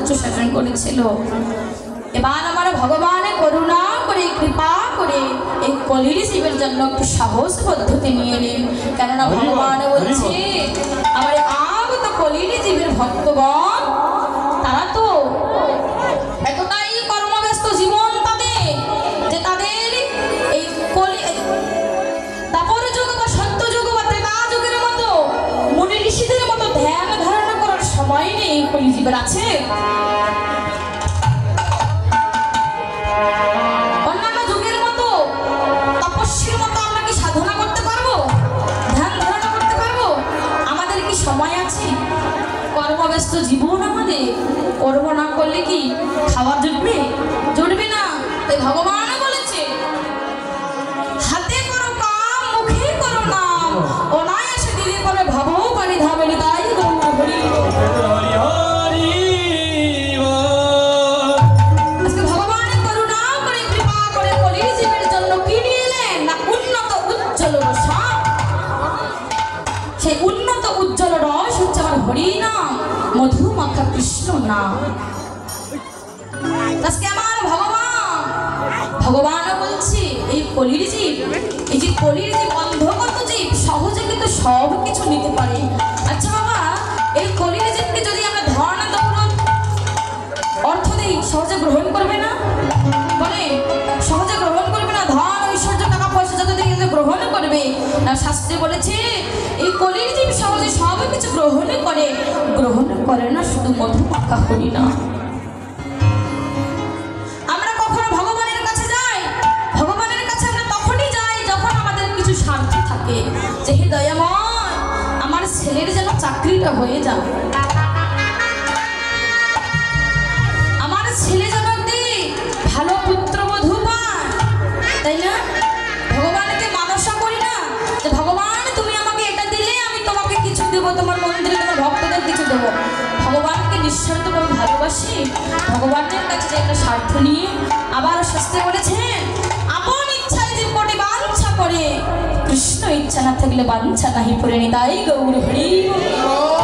রাজ্য শাসন করেছিল। এবার আমার ভগবানের করুণা করে কৃপা করে এই কলির জীবের জন্য একটু সাহস পদ্ধতি নিয়ে এলেন। কেননা ভগবান বলছে আমার আগত কলির জীবের ভক্তগণ তারা তো এতটাই কর্মব্যস্ত জীবন তাদের যে তাদের এই কলি তাপর যুগ বা সত্য যুগ বা ত্রেতা যুগের মতো মুনি ঋষিদের মতো ধ্যান ধারণা করার সময় নেই কলি জীবের আছে। অন্যান্য যুগের মতো তপস্বীর মতো আমরা কি সাধনা করতে পারবো, ধ্যান ধারণা করতে পারবো? আমাদের কি সময় আছে? কর্মব্যস্ত জীবন আমাদের, কর্ম না করলে কি খাবার জুটবে? জুটবে না। তাই ভগবান বলেছে হাতে করো কাম মুখে করো নাম, অনায়াসে দিলে করে ভাবো পানি ধামেনি তাই গৌর হরি হরি হরি। আজকে ভগবানের করুণা করে কৃপা করে কলির জীবের জন্য কি নিয়ে এলেন না উন্নত উজ্জ্বল রস। সেই উন্নত উজ্জ্বল রস হচ্ছে আমার হরি নাম, মধু মাখা কৃষ্ণ নাম। আজকে আমার ভগবান বলছি এই কলির জীব, এই যে কলির জীব অন্ধগত জীব সহজে কিন্তু সব কিছু নিতে পারে। আচ্ছা বাবা, এই কলির জীবকে যদি আমরা ধন দৌলত অর্থ দিই সহজে গ্রহণ করবে না? বলে সহজে গ্রহণ করবে না? ধন ঐশ্বর্য টাকা পয়সা যত দিয়ে গ্রহণ করবে না? শাস্ত্রে বলেছে এই কলির জীব সহজে সব কিছু গ্রহণ করে না, শুধু মধু মাখা করি না। আমরা কখনো ভগবানের কাছে যাই, ভগবানের কাছে আমরা তখনই যাই যখন আমাদের কিছু স্বার্থ থাকে, যে হে দয়াময় আমার ছেলের যেন চাকরিটা হয়ে যায়, আমার ছেলে যেন একটি ভালো পুত্রবধূ পায়, তাই না? ভগবানকে মানসা করি না যে ভগবান তুমি আমাকে এটা দিলে আমি তোমাকে কিছু দেবো, তোমার মন্দিরে তোমার ভক্তদের কিছু দেবো। ভগবানকে নিঃস্বার্থভাবে ভালোবাসি, ভগবানের কাছে যে একটা স্বার্থ নিয়ে। আবার শাস্ত্রে বলেছেন আপন ইচ্ছায় যে কোটি বাঞ্ছা করে, কৃষ্ণ ইচ্ছা না থাকলে বাঞ্ছা নাহি পড়ে নি তাই গৌর হরি হরি।